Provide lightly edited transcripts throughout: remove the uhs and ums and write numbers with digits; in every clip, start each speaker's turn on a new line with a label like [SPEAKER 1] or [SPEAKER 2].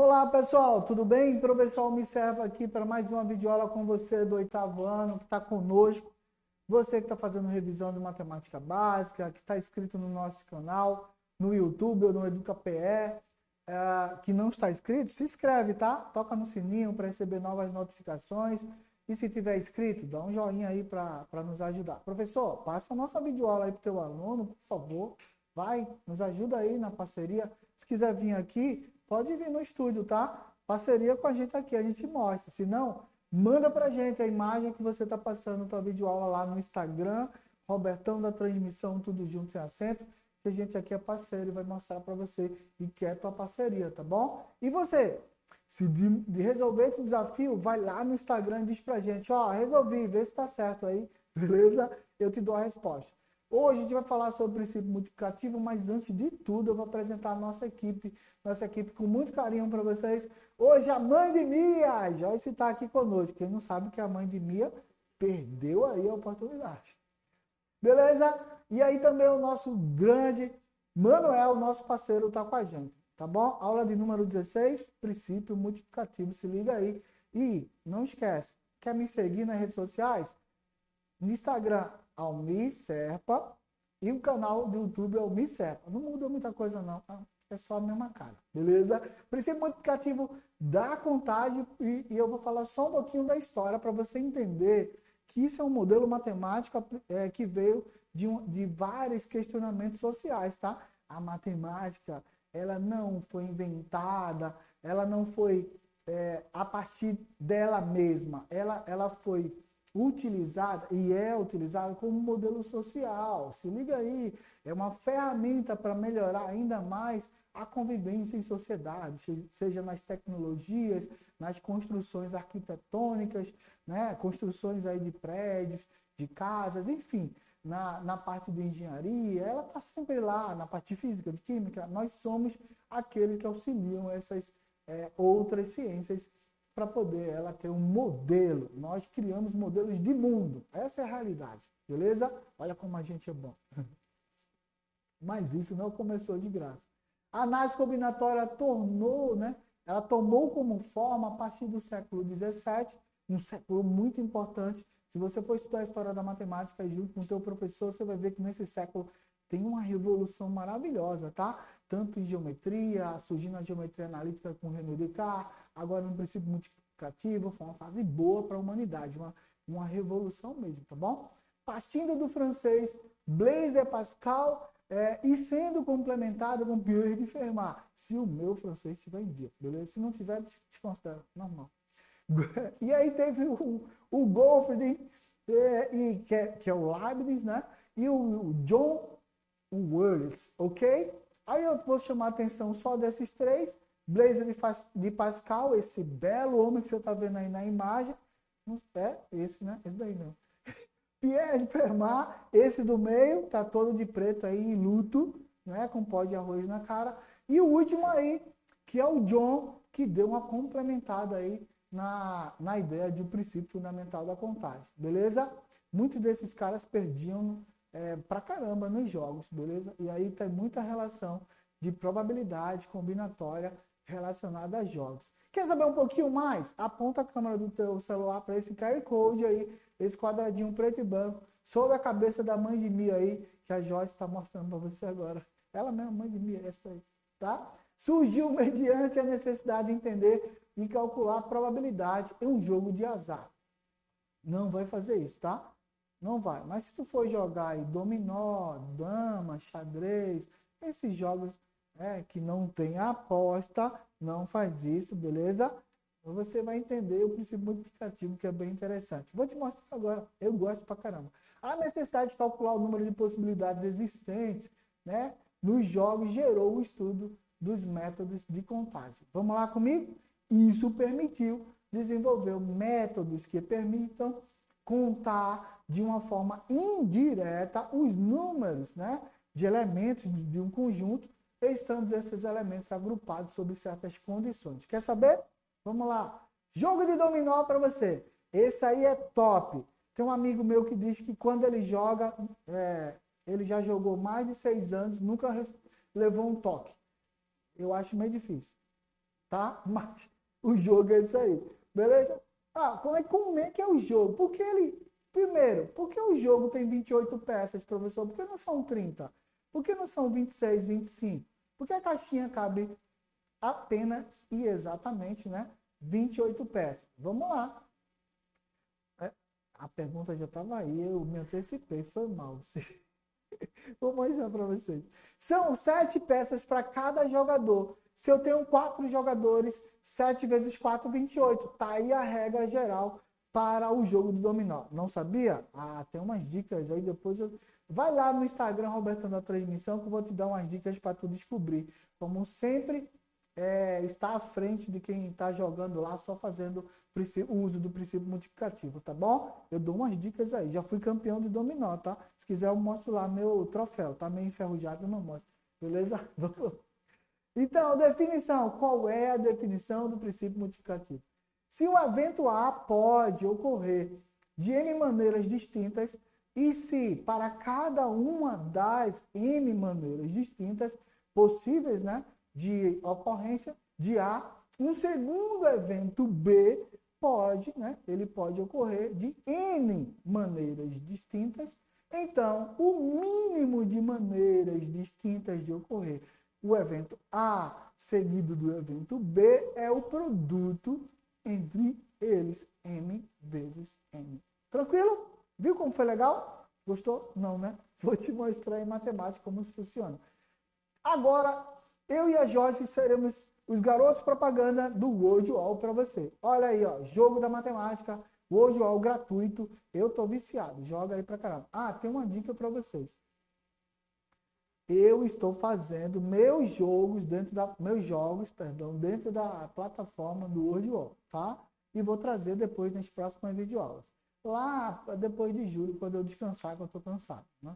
[SPEAKER 1] Olá pessoal, tudo bem? Professor me serve aqui para mais uma videoaula com você do 8º ano que está conosco. Você que está fazendo revisão de matemática básica, que está inscrito no nosso canal, no YouTube ou no EducaPE, que não está inscrito, se inscreve, tá? Toca no sininho para receber novas notificações. E se tiver inscrito, dá um joinha aí para nos ajudar. Professor, passa a nossa videoaula aí para o teu aluno, por favor. Vai, nos ajuda aí na parceria. Se quiser vir aqui, pode vir no estúdio, tá? Parceria com a gente aqui, a gente mostra. Se não, manda pra gente a imagem que você está passando tua videoaula lá no Instagram, Robertão da Transmissão, tudo junto sem acento, que a gente aqui é parceiro e vai mostrar para você e quer tua parceria, tá bom? E você, se de resolver esse desafio, vai lá no Instagram e diz pra gente, ó, resolvi, vê se tá certo aí, beleza? Eu te dou a resposta. Hoje a gente vai falar sobre o princípio multiplicativo, mas antes de tudo eu vou apresentar a nossa equipe com muito carinho para vocês. Hoje a mãe de Mia, Joyce está aqui conosco. Quem não sabe que a mãe de Mia perdeu aí a oportunidade. Beleza? E aí também o nosso grande Manuel, nosso parceiro, está com a gente. Tá bom? Aula de número 16, princípio multiplicativo. Se liga aí. E não esquece, quer me seguir nas redes sociais? No Instagram, Almir Serpa, e o canal do YouTube Almir Serpa. Não mudou muita coisa não, tá? É só a mesma cara, beleza? Princípio multiplicativo da contagem e eu vou falar só um pouquinho da história para você entender que isso é um modelo matemático que veio de vários questionamentos sociais, tá? A matemática, ela não foi inventada, ela não foi a partir dela mesma, ela foi utilizada e é utilizada como modelo social. Se liga aí, é uma ferramenta para melhorar ainda mais a convivência em sociedade, seja nas tecnologias, nas construções arquitetônicas, né? Construções aí de prédios, de casas, enfim, na parte de engenharia, ela está sempre lá, na parte de física, de química, nós somos aqueles que auxiliam essas outras ciências para poder ela ter um modelo. Nós criamos modelos de mundo. Essa é a realidade, beleza? Olha como a gente é bom. Mas isso não começou de graça. A análise combinatória ela tomou como forma a partir do século XVII, um século muito importante. Se você for estudar a história da matemática e junto com o teu professor, você vai ver que nesse século tem uma revolução maravilhosa, tá? Tanto em geometria, surgindo a geometria analítica com René Descartes, agora no princípio multiplicativo, foi uma fase boa para a humanidade, uma revolução mesmo, tá bom? Partindo do francês Blaise Pascal e sendo complementado com Pierre de Fermat, se o meu francês estiver em dia, beleza? Se não tiver, desconsidera, normal. E aí teve o Goffrey, que é o Leibniz, né? E o John Words, ok? Aí eu vou chamar a atenção só desses três. Blaise de Pascal, esse belo homem que você está vendo aí na imagem. Esse, né? Esse daí não. Pierre de Fermat, esse do meio, tá todo de preto aí, em luto, né? Com pó de arroz na cara. E o último aí, que é o John, que deu uma complementada aí na ideia de um princípio fundamental da contagem, beleza? Muitos desses caras perdiam pra caramba nos jogos, beleza? E aí tem muita relação de probabilidade combinatória relacionada a jogos. Quer saber um pouquinho mais? Aponta a câmera do teu celular para esse QR Code aí, esse quadradinho preto e branco, sobre a cabeça da mãe de Mia aí, que a Joyce está mostrando para você agora. Ela mesma, mãe de Mia, essa aí, tá? Surgiu mediante a necessidade de entender e calcular a probabilidade em um jogo de azar. Não vai fazer isso, tá? Não vai. Mas se tu for jogar aí dominó, dama, xadrez, esses jogos que não tem aposta, não faz isso, beleza? Você vai entender o princípio multiplicativo, que é bem interessante. Vou te mostrar agora. Eu gosto pra caramba. A necessidade de calcular o número de possibilidades existentes, né, nos jogos gerou o estudo dos métodos de contagem. Vamos lá comigo? Isso permitiu desenvolver métodos que permitam contar de uma forma indireta os números, né, de elementos de um conjunto, estando esses elementos agrupados sob certas condições. Quer saber? Vamos lá. Jogo de dominó para você. Esse aí é top. Tem um amigo meu que diz que quando ele joga, ele já jogou mais de 6 anos, nunca levou um toque. Eu acho meio difícil. tá? Mas o jogo é isso aí, beleza? Como é que é o jogo? Primeiro, por que o jogo tem 28 peças, professor? Por que não são 30? Por que não são 26, 25? Porque a caixinha cabe apenas e exatamente, né, 28 peças. Vamos lá. A pergunta já estava aí, eu me antecipei, foi mal. Vou mostrar para vocês. São 7 peças para cada jogador. Se eu tenho 4 jogadores, 7 vezes 4, 28. Tá aí a regra geral para o jogo do dominó. Não sabia? Tem umas dicas aí, depois vai lá no Instagram, Roberto da Transmissão, que eu vou te dar umas dicas para tu descobrir. Como sempre, está à frente de quem está jogando lá, só fazendo o uso do princípio multiplicativo, tá bom? Eu dou umas dicas aí. Já fui campeão de dominó, tá? Se quiser eu mostro lá meu troféu, tá meio enferrujado, eu não mostro. Beleza? Então, definição. Qual é a definição do princípio multiplicativo? Se o evento A pode ocorrer de N maneiras distintas e se para cada uma das N maneiras distintas possíveis, né, de ocorrência de A, um segundo evento B ele pode ocorrer de N maneiras distintas. Então, o mínimo de maneiras distintas de ocorrer o evento A seguido do evento B é o produto entre eles, M vezes N. Tranquilo? Viu como foi legal? Gostou? Não, né? Vou te mostrar em matemática como isso funciona. Agora, eu e a Jorge seremos os garotos propaganda do World Wall para você. Olha aí, ó, jogo da matemática, World Wall gratuito. Eu tô viciado, joga aí pra caramba. Tem uma dica para vocês. Eu estou fazendo meus jogos dentro da plataforma do World Wall, tá? E vou trazer depois nas próximas videoaulas. Lá, depois de julho, quando eu descansar, que eu tô cansado, né?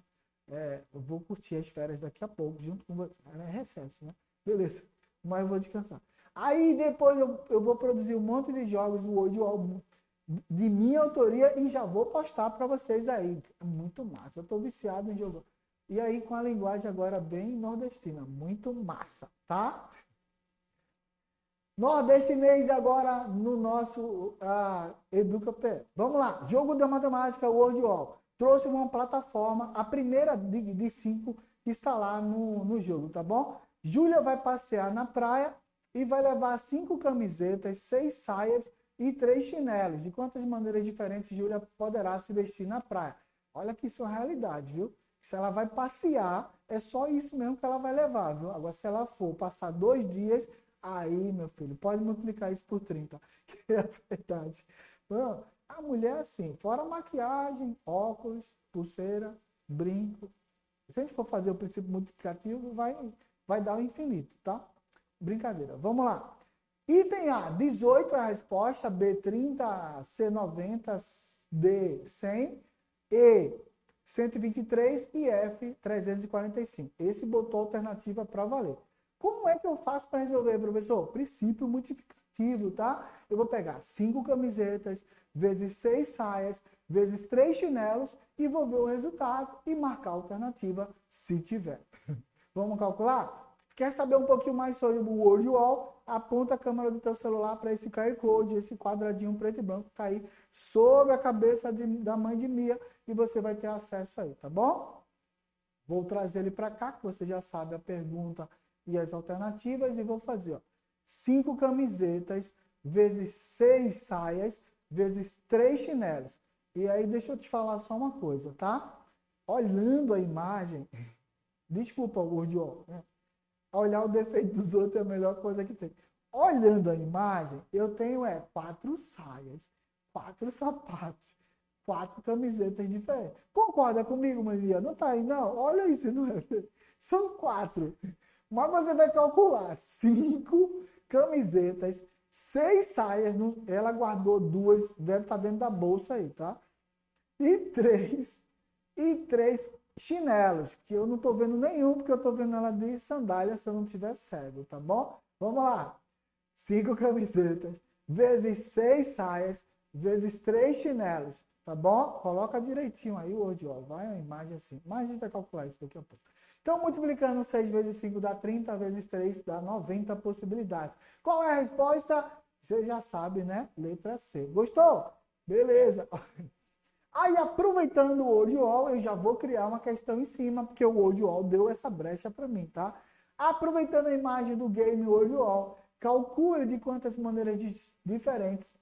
[SPEAKER 1] Eu vou curtir as férias daqui a pouco, junto com você. É recesso, né? Beleza. Mas eu vou descansar. Aí depois eu vou produzir um monte de jogos do World Wall de minha autoria e já vou postar para vocês aí. É muito massa. Eu tô viciado em jogo. E aí com a linguagem agora bem nordestina. Muito massa, tá? Nordestinês agora no nosso EducaPé. Vamos lá. Jogo da matemática World Wall. Trouxe uma plataforma, a primeira de 5 que está lá no jogo, tá bom? Júlia vai passear na praia e vai levar 5 camisetas, 6 saias e 3 chinelos. De quantas maneiras diferentes Júlia poderá se vestir na praia? Olha que isso é realidade, viu? Se ela vai passear, é só isso mesmo que ela vai levar, viu? Agora, se ela for passar 2 dias, aí, meu filho, pode multiplicar isso por 30, que é a verdade. Bom, a mulher, assim, fora maquiagem, óculos, pulseira, brinco. Se a gente for fazer o princípio multiplicativo, vai dar o infinito, tá? Brincadeira. Vamos lá. Item A, 18 é a resposta, B, 30, C, 90, D, 100, E, 123 e F, 345. Esse botou alternativa para valer. Como é que eu faço para resolver, professor? Princípio multiplicativo, tá? Eu vou pegar 5 camisetas, vezes 6 saias, vezes 3 chinelos e vou ver o resultado e marcar a alternativa se tiver. Vamos calcular? Quer saber um pouquinho mais sobre o World Wall? Aponta a câmera do teu celular para esse QR Code, esse quadradinho preto e branco que está aí sobre a cabeça da mãe de Mia e você vai ter acesso aí, tá bom? Vou trazer ele para cá, que você já sabe a pergunta e as alternativas e vou fazer, 5 camisetas vezes 6 saias vezes 3 chinelos. E aí deixa eu te falar só uma coisa, tá? Olhando a imagem, desculpa o World Wall, né? Olhar o defeito dos outros é a melhor coisa que tem. Olhando a imagem, eu tenho 4 saias, 4 sapatos, 4 camisetas diferentes. Concorda comigo, Maria? Não tá aí, não? Olha isso, não é? São 4. Mas você vai calcular 5 camisetas, 6 saias, ela guardou 2, deve estar dentro da bolsa aí, tá? E 3 chinelos, que eu não estou vendo nenhum, porque eu estou vendo ela de sandália se eu não tiver cego, tá bom? Vamos lá. 5 camisetas, vezes 6 saias, vezes 3 chinelos, tá bom? Coloca direitinho aí o Word, ó. Vai a imagem assim. Mas a gente vai calcular isso daqui a pouco. Então, multiplicando 6 vezes 5 dá 30, vezes 3 dá 90 possibilidades. Qual é a resposta? Você já sabe, né? Letra C. Gostou? Beleza. Aí, aproveitando o WordWall, eu já vou criar uma questão em cima, porque o WordWall deu essa brecha para mim, tá? Aproveitando a imagem do game WordWall, calcule de quantas maneiras diferentes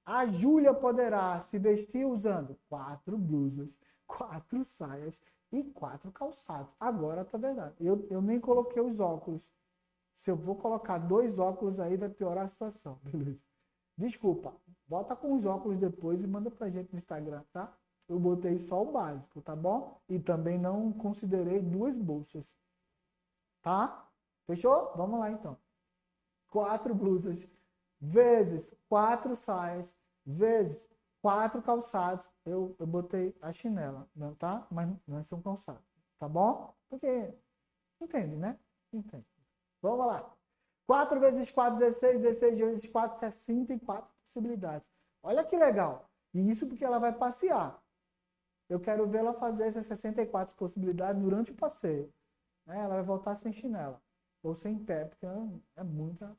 [SPEAKER 1] a Júlia poderá se vestir usando 4 blusas, 4 saias e 4 calçados. Agora tá verdade. Eu nem coloquei os óculos. Se eu vou colocar 2 óculos aí, vai piorar a situação. Beleza? Desculpa. Bota com os óculos depois e manda pra gente no Instagram, tá? Eu botei só o básico, tá bom? E também não considerei 2 bolsas. Tá? Fechou? Vamos lá então. 4 blusas vezes 4 saias vezes 4 calçados. Eu botei a chinela, não tá? Mas não são calçados, tá bom? Porque entende, né? Entende. Vamos lá. 4 vezes 4, 16, 16 vezes 4, 64 possibilidades. Olha que legal. E isso porque ela vai passear. Eu quero ver ela fazer essas 64 possibilidades durante o passeio. Ela vai voltar sem chinela. Ou sem pé, porque é muita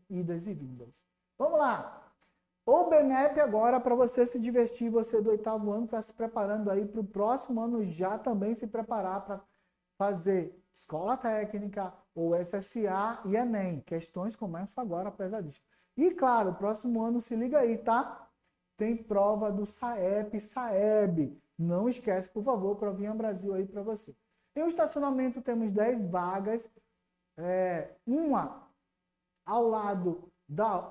[SPEAKER 1] idas e vindas. Vamos lá. O BMAP agora para você se divertir, você do 8º ano está se preparando aí para o próximo ano já também se preparar para fazer escola técnica, ou SSA e Enem. Questões começam agora pesadíssimas. E claro, próximo ano se liga aí, tá? Tem prova do SAEP, SAEB. Não esquece, por favor, Provinha Brasil aí para você. Em um estacionamento temos 10 vagas, uma ao lado da...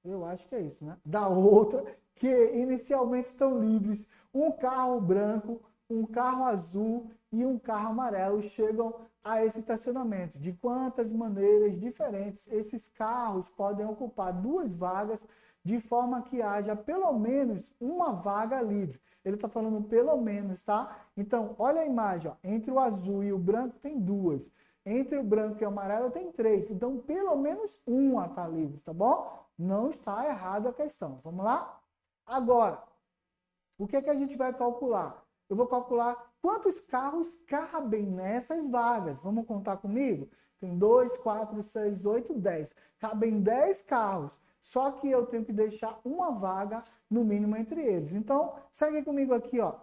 [SPEAKER 1] eu acho que é isso, né? Da outra, que inicialmente estão livres. Um carro branco, um carro azul e um carro amarelo chegam a esse estacionamento. De quantas maneiras diferentes esses carros podem ocupar 2 vagas, de forma que haja pelo menos uma vaga livre. Ele está falando pelo menos, tá? Então, olha a imagem, ó. Entre o azul e o branco tem 2. Entre o branco e o amarelo tem 3. Então, pelo menos uma está livre, tá bom? Não está errado a questão. Vamos lá? Agora, o que é que a gente vai calcular? Eu vou calcular quantos carros cabem nessas vagas. Vamos contar comigo? Tem 2, 4, 6, 8, 10. Cabem 10 carros. Só que eu tenho que deixar uma vaga, no mínimo, entre eles. Então, segue comigo aqui, ó.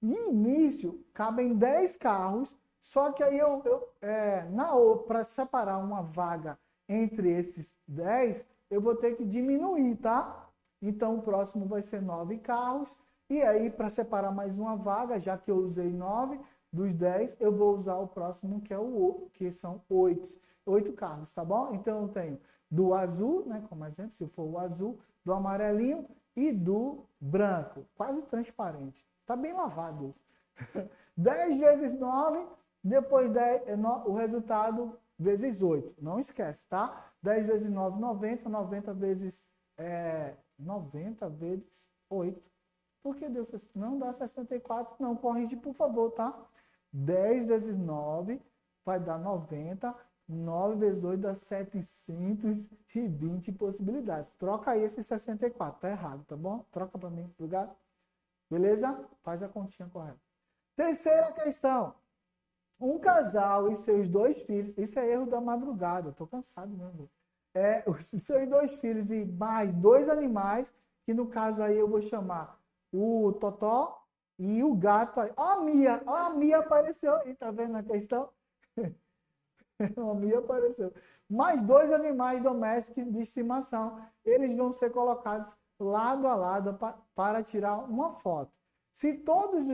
[SPEAKER 1] No início, cabem 10 carros. Só que aí para separar uma vaga entre esses 10, eu vou ter que diminuir, tá? Então, o próximo vai ser 9 carros. E aí, para separar mais uma vaga, já que eu usei 9 dos 10, eu vou usar o próximo, que são 8 carros, tá bom? Então, eu tenho do azul, né, como exemplo, se for o azul, do amarelinho e do branco. Quase transparente. Tá bem lavado. 10 vezes 9, depois 10, o resultado vezes 8. Não esquece, tá? 10 vezes 9, 90. 90 vezes 8. Por que deu? Não dá 64, não. Corrige, por favor, tá? 10 vezes 9 vai dar 90. 9 vezes 8 dá 720 possibilidades. Troca aí esse 64. Tá errado, tá bom? Troca para mim, obrigado. Beleza? Faz a continha correta. Terceira questão. Um casal e seus 2 filhos. Isso é erro da madrugada. Eu tô cansado mesmo. Os seus 2 filhos e mais 2 animais, que no caso aí eu vou chamar o Totó e o gato. Ó a Mia apareceu aí, tá vendo a questão? A Mia apareceu. Mais 2 animais domésticos de estimação. Eles vão ser colocados lado a lado para tirar uma foto. Se todos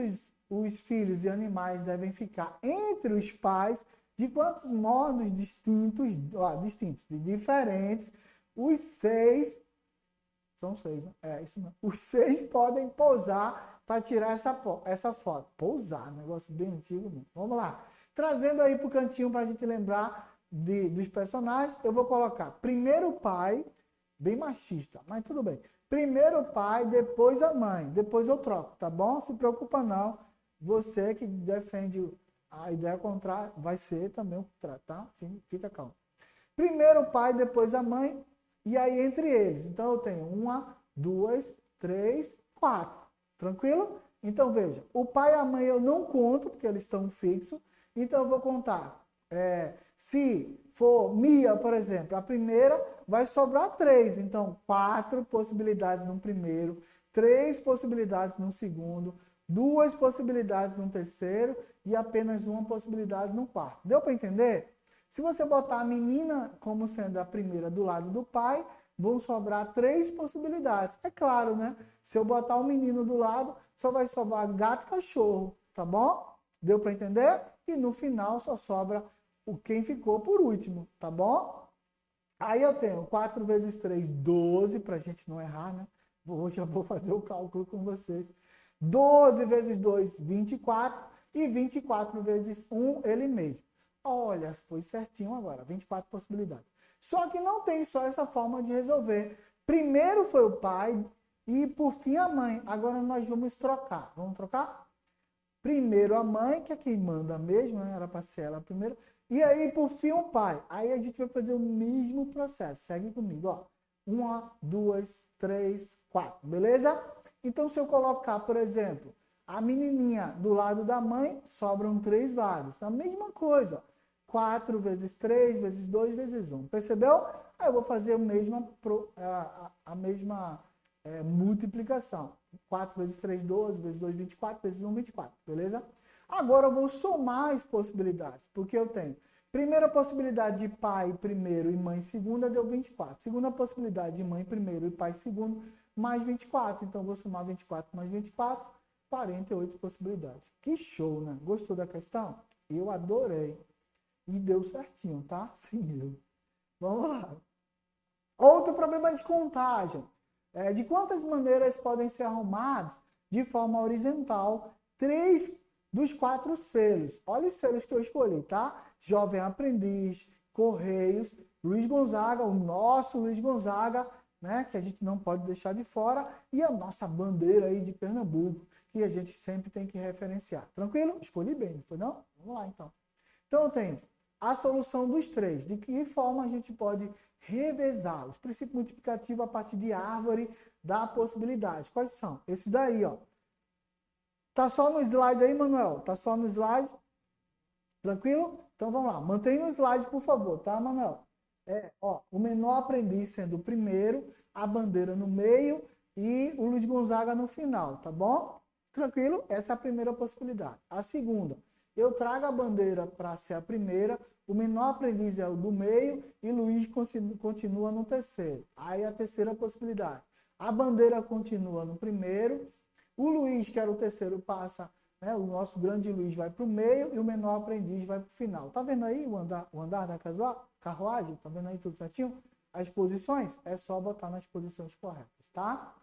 [SPEAKER 1] os filhos e animais devem ficar entre os pais, de quantos modos distintos, diferentes, os 6, são 6, né? Isso mesmo. Os 6 podem pousar para tirar essa foto. Pousar, negócio bem antigo mesmo. Vamos lá. Trazendo aí para o cantinho para a gente lembrar dos personagens, eu vou colocar primeiro o pai, bem machista, mas tudo bem. Primeiro o pai, depois a mãe. Depois eu troco, tá bom? Se preocupa não. Você que defende a ideia contrária, vai ser também o contrário, tá? Fica calmo. Primeiro o pai, depois a mãe, e aí entre eles. Então eu tenho 1, 2, 3, 4. Tranquilo? Então veja, o pai e a mãe eu não conto, porque eles estão fixos. Então, eu vou contar. Se for Mia, por exemplo, a primeira vai sobrar 3. Então, 4 possibilidades no primeiro, 3 possibilidades no segundo, 2 possibilidades no terceiro e apenas uma possibilidade no quarto. Deu para entender? Se você botar a menina como sendo a primeira do lado do pai, vão sobrar 3 possibilidades. É claro, né? Se eu botar o menino do lado, só vai sobrar gato e cachorro, tá bom? Deu para entender? E no final só sobra quem ficou por último, tá bom? Aí eu tenho 4 vezes 3, 12, para a gente não errar, né? Hoje eu vou fazer o cálculo com vocês. 12 vezes 2, 24. E 24 vezes 1, ele mesmo. Olha, foi certinho agora, 24 possibilidades. Só que não tem só essa forma de resolver. Primeiro foi o pai e por fim a mãe. Agora nós vamos trocar. Vamos trocar? Primeiro a mãe, que é quem manda mesmo, né? Era para ser ela primeiro. E aí, por fim, o pai. Aí a gente vai fazer o mesmo processo. Segue comigo, ó. 1, 2, 3, 4. Beleza? Então, se eu colocar, por exemplo, a menininha do lado da mãe, sobram 3 vagas. A mesma coisa. 4 vezes 3, vezes 2, vezes 1. Percebeu? Aí eu vou fazer a mesma multiplicação. 4 vezes 3, 12, vezes 2, 24, vezes 1, 24. Beleza? Agora eu vou somar as possibilidades, porque eu tenho primeira possibilidade de pai primeiro e mãe segunda, deu 24. Segunda possibilidade de mãe primeiro e pai segundo, mais 24. Então eu vou somar 24 mais 24, 48 possibilidades. Que show, né? Gostou da questão? Eu adorei. E deu certinho, tá? Sem erro. Vamos lá. Outro problema de contagem. De quantas maneiras podem ser arrumados de forma horizontal 3 dos 4 selos? Olha os selos que eu escolhi, tá? Jovem Aprendiz, Correios, Luiz Gonzaga, o nosso Luiz Gonzaga, né? Que a gente não pode deixar de fora, e a nossa bandeira aí de Pernambuco, que a gente sempre tem que referenciar. Tranquilo? Escolhi bem, não foi não? Vamos lá, então. Então, eu tenho a solução dos 3. De que forma a gente pode revezá-los? Princípio multiplicativo a partir de árvore da possibilidade. Quais são? Esse daí, ó. Tá só no slide aí, Manuel? Tá só no slide? Tranquilo? Então, vamos lá. Mantenha o slide, por favor, tá, Manuel? O menor aprendiz sendo o primeiro, a bandeira no meio e o Luiz Gonzaga no final, tá bom? Tranquilo? Essa é a primeira possibilidade. A segunda, eu trago a bandeira para ser a primeira, o menor aprendiz é o do meio e Luiz continua no terceiro. Aí a terceira possibilidade. A bandeira continua no primeiro, o Luiz, que era o terceiro, passa, né, o nosso grande Luiz vai para o meio e o menor aprendiz vai para o final. Tá vendo aí o andar da carruagem? Tá vendo aí tudo certinho? As posições? É só botar nas posições corretas, tá?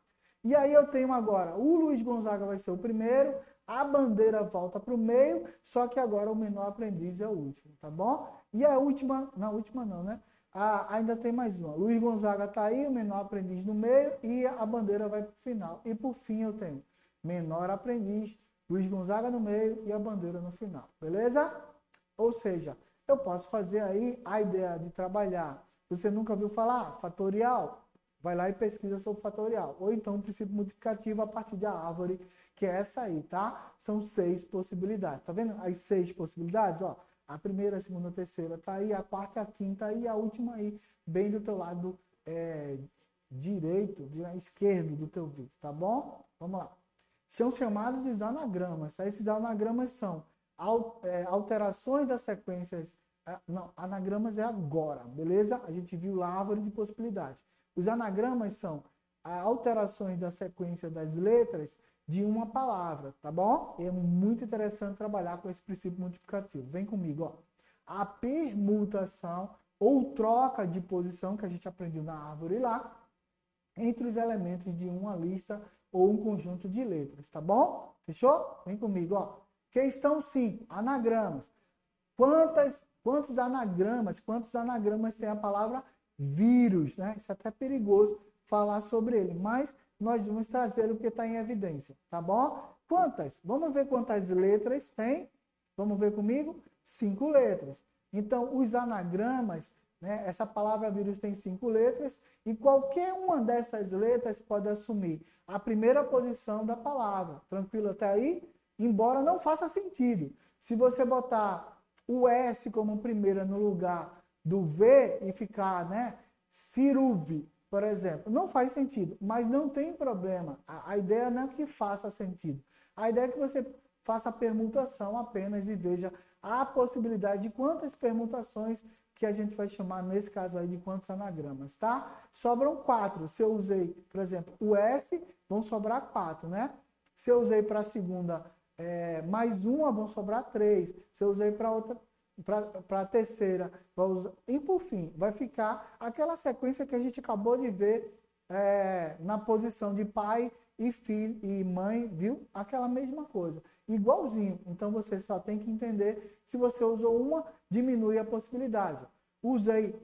[SPEAKER 1] E aí eu tenho agora, o Luiz Gonzaga vai ser o primeiro, a bandeira volta para o meio, só que agora o menor aprendiz é o último, tá bom? E a última não, né? Ainda tem mais uma. Luiz Gonzaga está aí, o menor aprendiz no meio e a bandeira vai para o final. E por fim eu tenho menor aprendiz, Luiz Gonzaga no meio e a bandeira no final, beleza? Ou seja, eu posso fazer aí a ideia de trabalhar. Você nunca viu falar? Fatorial? Vai lá e pesquisa sobre fatorial. Ou então o princípio multiplicativo a partir da árvore, que é essa aí, tá? São 6 possibilidades. Tá vendo as 6 possibilidades? Ó, a primeira, a segunda, a terceira tá aí, a quarta, a quinta e a última aí, bem do teu lado direito, esquerdo do teu vídeo, tá bom? Vamos lá. São chamados de anagramas. Tá? Esses anagramas são alterações das sequências. Não, anagramas é agora, beleza? A gente viu lá a árvore de possibilidades. Os anagramas são alterações da sequência das letras de uma palavra, tá bom? E é muito interessante trabalhar com esse princípio multiplicativo. Vem comigo, ó. A permutação ou troca de posição que a gente aprendeu na árvore lá, entre os elementos de uma lista ou um conjunto de letras, tá bom? Fechou? Vem comigo, ó. Questão 5, anagramas. Quantos anagramas tem a palavra vírus, né? Isso é até perigoso falar sobre ele, mas nós vamos trazer o que está em evidência, tá bom? Quantas? Vamos ver quantas letras tem? Vamos ver comigo? 5 letras. Então, os anagramas, né? Essa palavra vírus tem 5 letras e qualquer uma dessas letras pode assumir a primeira posição da palavra. Tranquilo até aí? Embora não faça sentido. Se você botar o S como primeira no lugar do V e ficar, né? Ciruve, por exemplo. Não faz sentido, mas não tem problema. A ideia não é que faça sentido. A ideia é que você faça a permutação apenas e veja a possibilidade de quantas permutações que a gente vai chamar, nesse caso aí, de quantos anagramas, tá? Sobram 4. Se eu usei, por exemplo, o S, vão sobrar 4, né? Se eu usei para a segunda mais uma, vão sobrar 3. Se eu usei para outra, para a terceira, e por fim, vai ficar aquela sequência que a gente acabou de ver na posição de pai e filho e mãe, viu? Aquela mesma coisa, igualzinho. Então você só tem que entender, se você usou uma, diminui a possibilidade. Usei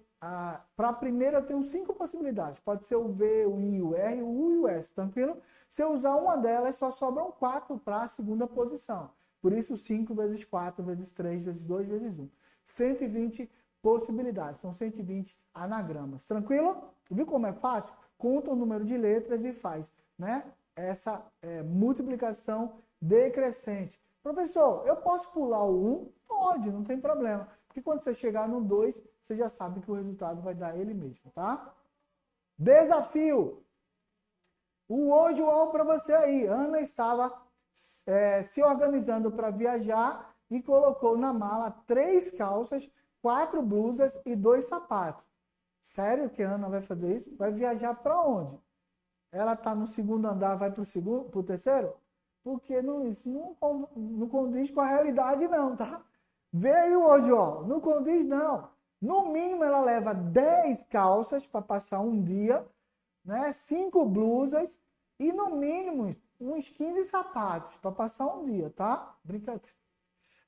[SPEAKER 1] para a primeira eu tenho 5 possibilidades, pode ser o V, o I, o R, o U e o S, tranquilo? Se eu usar uma delas, só sobram 4 para a segunda posição. Por isso, 5 vezes 4 vezes 3 vezes 2 vezes 1. 120 possibilidades, são 120 anagramas. Tranquilo? Viu como é fácil? Conta o número de letras e faz, né? Essa multiplicação decrescente. Professor, eu posso pular o 1? Pode, não tem problema. Porque quando você chegar no 2, você já sabe que o resultado vai dar ele mesmo, tá? Desafio! O hoje o para você aí. Ana estava se organizando para viajar e colocou na mala 3 calças, 4 blusas e 2 sapatos. Sério que a Ana vai fazer isso? Vai viajar para onde? Ela está no segundo andar, vai para o terceiro? Porque isso não condiz com a realidade não, tá? Veio hoje, ó, não condiz não. No mínimo ela leva 10 calças para passar um dia, né? 5 blusas e no mínimo uns 15 sapatos para passar um dia, tá? Brincadeira.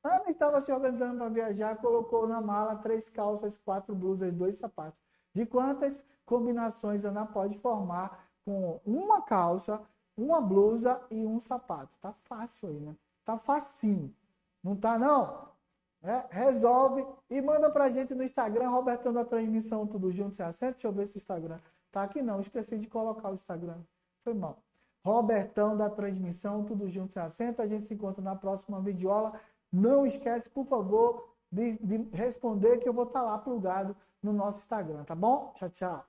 [SPEAKER 1] Ana estava se organizando para viajar, colocou na mala 3 calças, 4 blusas, 2 sapatos. De quantas combinações Ana pode formar com uma calça, uma blusa e um sapato? Tá fácil aí, né? Tá facinho. Não tá não? Resolve e manda pra gente no Instagram, Robertão da Transmissão, tudo junto, sem acento. Deixa eu ver se o Instagram tá aqui não, esqueci de colocar o Instagram. Foi mal. Robertão da Transmissão, tudo junto, sem acento. A gente se encontra na próxima videoaula. Não esquece, por favor, de responder que eu vou estar lá plugado no nosso Instagram, tá bom? Tchau, tchau.